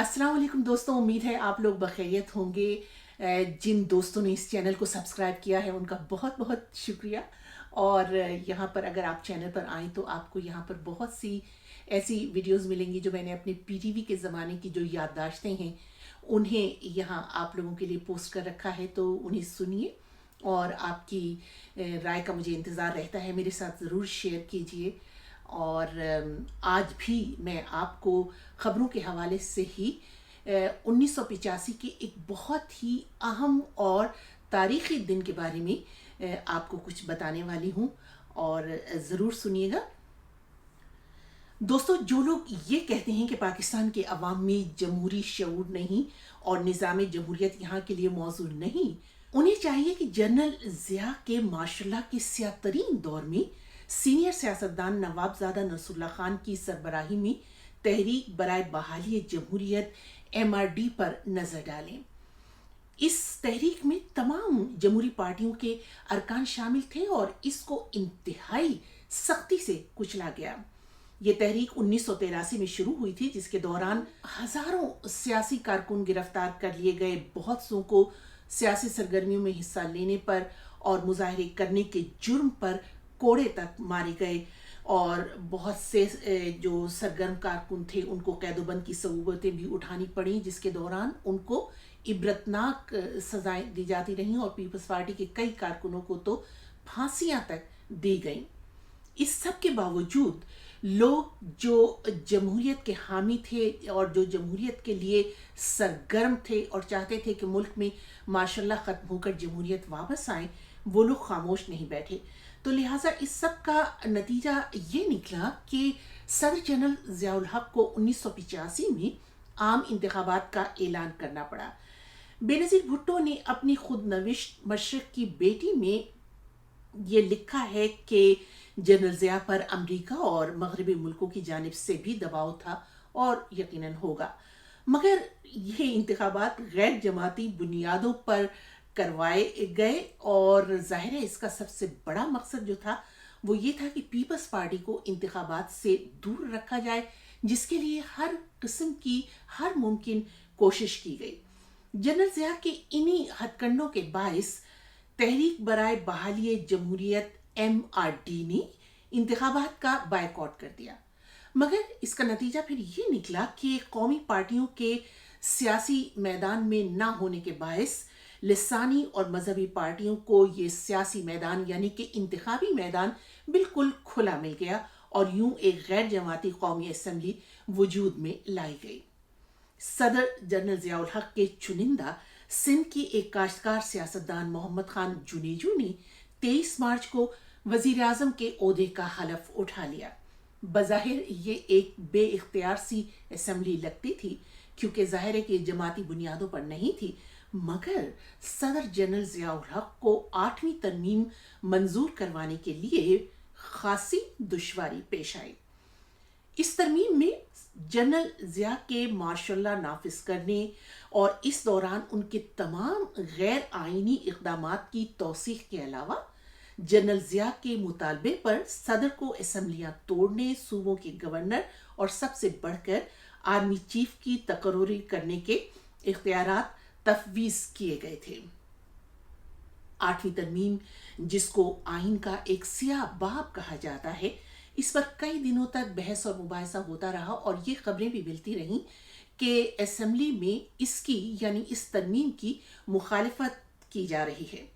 अस्सलाम वालेकुम दोस्तों, उम्मीद है आप लोग बखैरियत होंगे। जिन दोस्तों ने इस चैनल को सब्सक्राइब किया है उनका बहुत बहुत शुक्रिया। और यहाँ पर अगर आप चैनल पर आएँ तो आपको यहाँ पर बहुत सी ऐसी वीडियोस मिलेंगी जो मैंने अपने पीटीवी के ज़माने की जो याददाश्तें हैं उन्हें यहाँ आप लोगों के लिए पोस्ट कर रखा है, तो उन्हें सुनिए और आपकी राय का मुझे इंतज़ार रहता है। मेरे साथ ज़रूर शेयर कीजिए। और आज भी मैं आपको ख़बरों के हवाले से ही 1985 के एक बहुत ही अहम और तारीख़ी दिन के बारे में आपको कुछ बताने वाली हूँ, और ज़रूर सुनिएगा। दोस्तों, जो लोग ये कहते हैं कि पाकिस्तान के अवाम में जमहूरी शऊर नहीं और निज़ाम जमहूरियत यहाँ के लिए मौजूद नहीं, उन्हें चाहिए कि जनरल ज़िया के माशाल्लाह के स्याह तरीन दौर में सीनियर सियासतदान नवाबजादा नसरुल्लाह खान की सरबराही में तहरीक बराए बहाली जमहूरियत MRD पर नज़र डालें। इस तहरीक में तमाम जमहूरी पार्टियों के अरकान शामिल थे और इसको इंतहाई सख्ती से कुचला गया। ये तहरीक 1983 में शुरू हुई थी, जिसके दौरान हजारों सियासी कारकुन गिरफ्तार कर लिए गए, बहुत सौ को सियासी सरगर्मियों में हिस्सा लेने पर और मुजाहरे करने के जुर्म पर कोड़े तक मारे गए, और बहुत से जो सरगर्म कारकुन थे उनको कैदोबंद की सऊबतें भी उठानी पड़ी, जिसके दौरान उनको इबरतनाक सजाएं दी जाती रहीं और पीपल्स पार्टी के कई कारकुनों को तो फांसियां तक दी गईं। इस सब के बावजूद लोग जो जमहूरियत के हामी थे और जो जमहूरियत के लिए सरगर्म थे और चाहते थे कि मुल्क में माशाल्लाह ख़त्म होकर जमहूरियत वापस आए, वो लोग खामोश नहीं बैठे। तो लिहाजा इस सब का नतीजा ये निकला कि सदर जनरल ज़ियाउल हक को 1985 में आम इंतखाबात का ऐलान करना पड़ा। बेनज़ीर भुट्टो ने अपनी खुद नविश्त मशरिक़ की बेटी में ये लिखा है कि जनरल ज़िया पर अमेरिका और मगरबी मुल्कों की जानिब से भी दबाव था और यकीनन होगा, मगर ये इंतखाबात गैर जमाती बुनियादों पर करवाए गए और ज़ाहिर है इसका सबसे बड़ा मकसद जो था वो ये था कि पीपल्स पार्टी को इंतखाबात से दूर रखा जाए, जिसके लिए हर किस्म की हर मुमकिन कोशिश की गई। जनरल ज़िया के इन्हीं हथकंडों के बाइस तहरीक बराए बहाली जमहूरियत MRD ने इंतखाबात का बायकॉट कर दिया, मगर इसका नतीजा फिर ये निकला कि कौमी पार्टियों के सियासी मैदान में ना होने के बाइस लिसानी और मजहबी पार्टियों को ये सियासी मैदान यानी कि इंतखाबी मैदान बिल्कुल खुला मिल गया और यूं एक गैर जमाती कौमी असम्बली वजूद में लाई गई। सदर जनरल ज़ियाउल हक के चुनिंदा सिंध के एक काश्तकार सियासतदान मोहम्मद खान जुनेजू ने 23 मार्च को वजीर आजम के ओहदे का हलफ उठा लिया। बज़ाहिर ये एक बेइख्तियार सी असम्बली लगती थी, क्योंकि ज़ाहिर है कि जमाती बुनियादों पर नहीं थी, मगर सदर जनरल ज़ियाउल हक को 8वीं तरमीम मंजूर करवाने के लिए खासी दुश्वारी पेश आई। इस तरमीम में जनरल ज़िया के मार्शल्ला नाफिज करने और इस दौरान उनके तमाम गैर आइनी इक़दामात की तौसीक़ के अलावा जनरल ज़िया के मुतालबे पर सदर को असम्बलियाँ तोड़ने, सूबों के गवर्नर और सबसे बढ़कर आर्मी चीफ की तकर्री करने के इख्तियारात तफवीज़ किए गए थे। 8वीं तरमीम, जिसको आइन का एक सियाह बाब कहा जाता है, इस पर कई दिनों तक बहस और मुबाहिसा होता रहा और ये खबरें भी मिलती रहीं कि असम्बली में इसकी यानी इस तरमीम की मुखालिफत की जा रही है।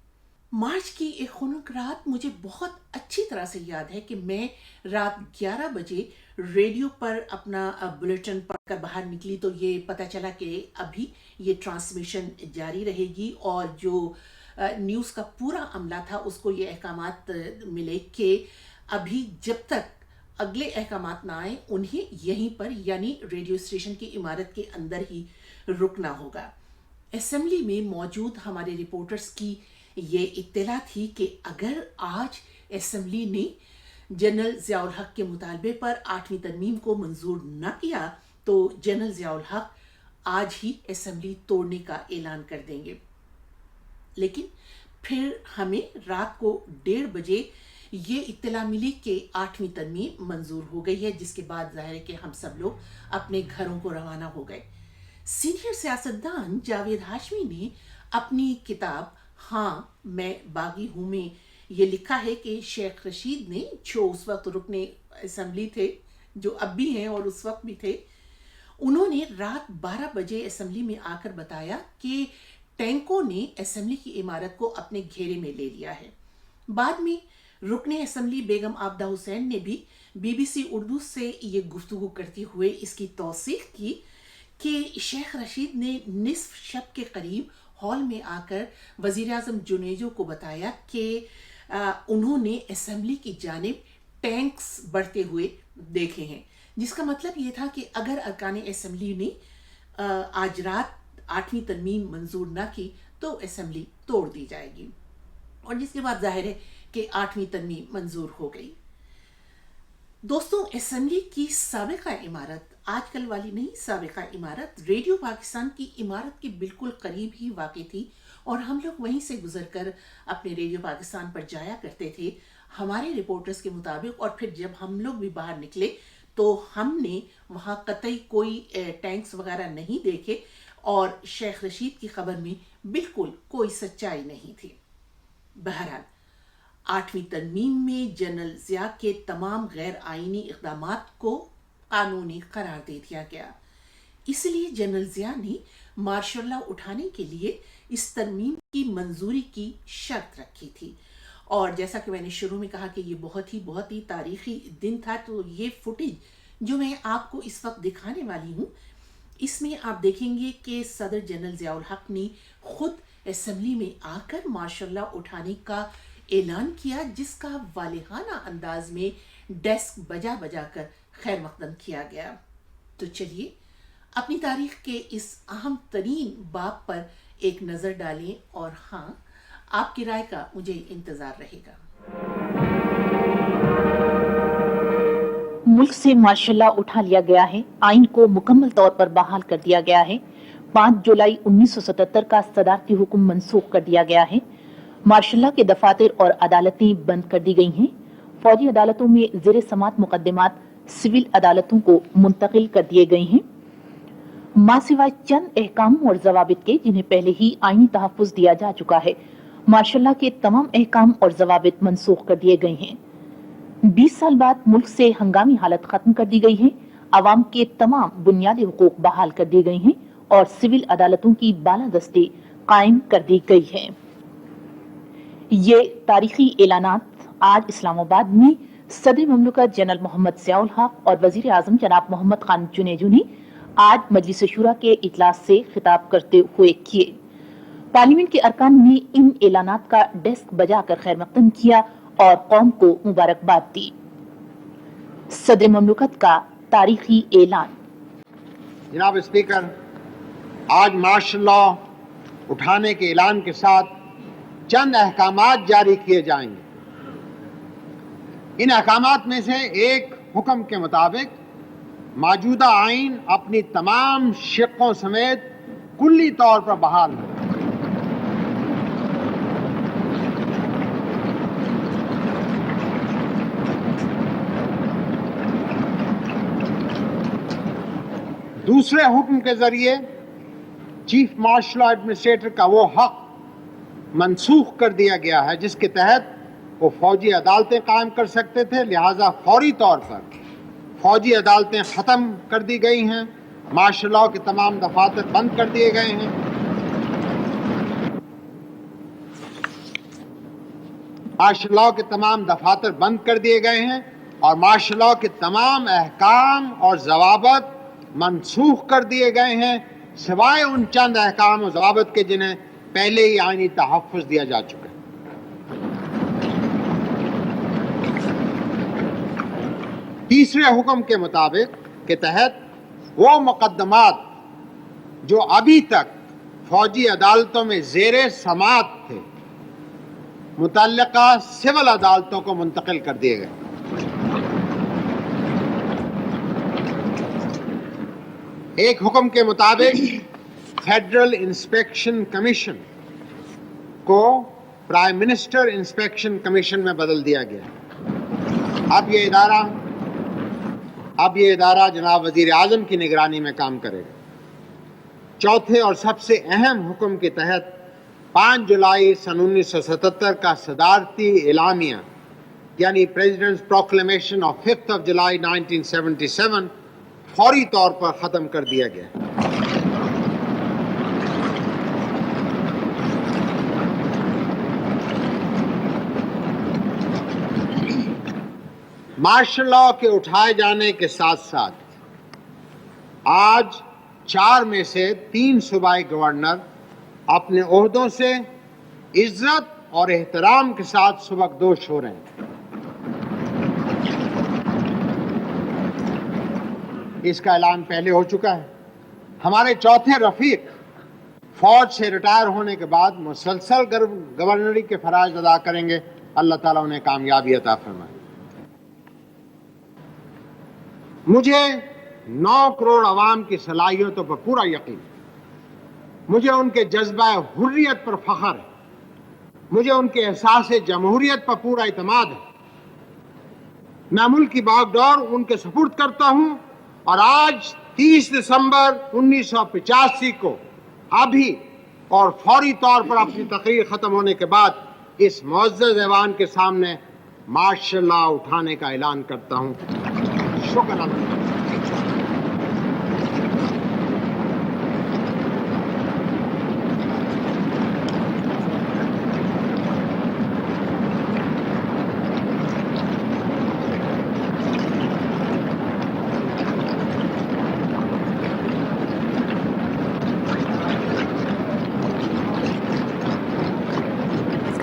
मार्च की एक खुनक रात मुझे बहुत अच्छी तरह से याद है कि मैं रात 11 बजे रेडियो पर अपना बुलेटिन पढ़कर बाहर निकली, तो ये पता चला कि अभी ये ट्रांसमिशन जारी रहेगी और जो न्यूज़ का पूरा अमला था उसको ये अहकामात मिले कि अभी जब तक अगले अहकामात ना आए उन्हें यहीं पर यानी रेडियो स्टेशन की इमारत के अंदर ही रुकना होगा। असेंबली में मौजूद हमारे रिपोर्टर्स की ये इत्तला थी कि अगर आज असेंबली ने जनरल ज़ियाउल हक के मुतालबे पर 8वीं तरमीम को मंजूर न किया तो जनरल ज़ियाउल हक आज ही असेंबली तोड़ने का ऐलान कर देंगे। लेकिन फिर हमें रात को 1:30 बजे ये इत्तला मिली कि 8वीं तरमीम मंजूर हो गई है, जिसके बाद जाहिर है कि हम सब लोग अपने घरों को रवाना हो गए। सीनियर सियासतदान जावेद हाशमी ने अपनी किताब हाँ मैं बागी हूँ में ये लिखा है कि शेख रशीद ने, जो उस वक्त रुकने असम्बली थे, जो अब भी हैं और उस वक्त भी थे, उन्होंने रात 12 बजे असेंबली में आकर बताया कि टैंकों ने असेंबली की इमारत को अपने घेरे में ले लिया है। बाद में रुकने असेंबली बेगम आबदा हुसैन ने भी बीबीसी उर्दू से ये गुफ्तगू करते हुए इसकी तौसीक की कि शेख रशीद ने निस्फ शब के करीब हॉल में आकर वजीर आजम जुनेजो को बताया कि उन्होंने असेंबली की जानिब टैंक्स बढ़ते हुए देखे हैं, जिसका मतलब ये था कि अगर अरकान असेंबली ने आज रात 8वीं तरमीम मंजूर ना की तो असेंबली तोड़ दी जाएगी, और जिसके बाद जाहिर है कि 8वीं तरमीम मंजूर हो गई। दोस्तों, असेंबली की साबिका इमारत, आजकल वाली नहीं, साबिका इमारत रेडियो पाकिस्तान की इमारत के बिल्कुल करीब ही वाक़ थी, और हम लोग वहीं से गुजरकर अपने रेडियो पाकिस्तान पर जाया करते थे हमारे रिपोर्टर्स के मुताबिक। और फिर जब हम लोग भी बाहर निकले तो हमने वहाँ कतई कोई टैंक्स वगैरह नहीं देखे, और शेख रशीद की खबर में बिल्कुल कोई सच्चाई नहीं थी। बहरहाल 8वीं तरमीम में जनरल ज़िया के तमाम गैर आइनी इक़दामात को कानूनी करार दे दिया गया। इसलिए जनरल ज़िया ने मार्शल लॉ उठाने के लिए इस तरमीम की मंजूरी की शर्त रखी थी। और जैसा कि मैंने शुरू में कहा कि ये बहुत ही तारीखी दिन था, तो ये फुटेज जो मैं आपको इस वक्त दिखाने वाली हूँ, इसमें आप देखेंगे कि सदर जनरल ज़िया उल हक ने खुद असेंबली में आकर मार्शल लॉ उठाने का ऐलान किया, जिसका वालिहाना अंदाज में डेस्क बजा बजा कर खैर मकदम किया गया। तो चलिए अपनी तारीख के इस अहम तरीन बाब पर एक नज़र डालें, और हाँ, आपकी राय का मुझे इंतज़ार रहेगा। मुल्क से मार्शल लॉ उठा लिया गया है, आइन को मुकम्मल तौर पर बहाल कर दिया गया है। 5 जुलाई 1977 का सदारती हुक्म मनसूख कर दिया गया है। मार्शल लॉ के दफातर और अदालतें बंद कर दी गई हैं। फौजी अदालतों में ज़ेर समात मुकदमात सिविल अदालतों को मुंतकिल कर दिए गए हैं, मां सिवाय चंद अहकाम और जवाबित के जिन्हें पहले ही आईनी तहफ़्फ़ुज़ दिया जा चुका है। मार्शल लॉ के तमाम अहकाम और जवाबित मनसूख कर दिए गए हैं। 20 साल बाद मुल्क से हंगामी हालत खत्म कर दी गई है। आवाम के तमाम बुनियादी हुकूक बहाल कर दिए गए हैं और सिविल अदालतों की बालादस्ती कायम कर दी गई है। ये तारीखी ऐलानात आज इस्लामाबाद में सदर ममलकत जनरल मोहम्मद ज़ियाउल हक और वजीर आजम जनाब मोहम्मद खान जुनेजो ने आज मजलिस शुरा के इजलास से खिताब करते हुए किए। पार्लियामेंट के अरकान ने इन ऐलानात का डेस्क बजाकर खैर मकदम किया और कौम को मुबारकबाद दी। सदर ममलकत का तारीखी ऐलान। जनाब स्पीकर, आज मार्शल लॉ उठाने के ऐलान के साथ चंद अहकामात जारी किए जाएंगे। इन अहकामात में से एक हुक्म के मुताबिक मौजूदा आइन अपनी तमाम शिक्कों समेत कुल्ली तौर पर बहाल है। दूसरे हुक्म के जरिए चीफ मार्शल लॉ एडमिनिस्ट्रेटर का वो हक मनसूख कर दिया गया है जिसके तहत वो फौजी अदालतें कायम कर सकते थे। लिहाजा फौरी तौर पर फौजी अदालतें ख़त्म कर दी गई हैं। मार्शल लॉ के तमाम दफातर बंद कर दिए गए हैं। मार्शल लॉ के तमाम दफातर बंद कर दिए गए हैं और मार्शल लॉ के तमाम अहकाम और ज़वाबित मनसूख कर दिए गए हैं, सिवाय उन चंद अहकाम और ज़वाबित के जिन्हें पहले ही आईनी तहफ़्फ़ुज़ दिया जा चुका है। तीसरे हुक्म के मुताबिक के तहत वो मुकदमात जो अभी तक फौजी अदालतों में ज़ेरे समात थे, मुतल्लिका सिविल अदालतों को मुंतकिल कर दिए गए। एक हुक्म के मुताबिक फेडरल इंस्पेक्शन कमीशन को प्राइम मिनिस्टर इंस्पेक्शन कमीशन में बदल दिया गया। अब ये इदारा जनाब वजीर आज़म की निगरानी में काम करेगा। چوتھے اور سب سے اہم حکم کے تحت 5 جولائی سن 1977 کا صدارتی اعلامیہ یعنی پریزیڈنٹس پروکلیمیشن آف 5 جولائی 1977 فوری طور پر ختم کر دیا گیا. مارشل لاء کے اٹھائے جانے کے ساتھ ساتھ آج 4 میں سے 3 صوبائی گورنر اپنے عہدوں سے عزت اور احترام کے ساتھ سبکدوش ہو رہے ہیں. اس کا اعلان پہلے ہو چکا ہے. ہمارے چوتھے رفیق فوج سے ریٹائر ہونے کے بعد مسلسل گورنری کے فرائض ادا کریں گے. اللہ تعالیٰ انہیں کامیابی عطا فرمائے. مجھے 9 کروڑ عوام کی صلاحیتوں پر پورا یقین ہے. مجھے ان کے جذبہ حریت پر فخر ہے. مجھے ان کے احساس جمہوریت پر پورا اعتماد ہے. میں ملک کی باغ ڈور ان کے سپرد کرتا ہوں اور آج 30 دسمبر 1985 کو ابھی اور فوری طور پر اپنی تقریر ختم ہونے کے بعد اس معزز ایوان کے سامنے مارشل لاء اٹھانے کا اعلان کرتا ہوں. شکر اللہ.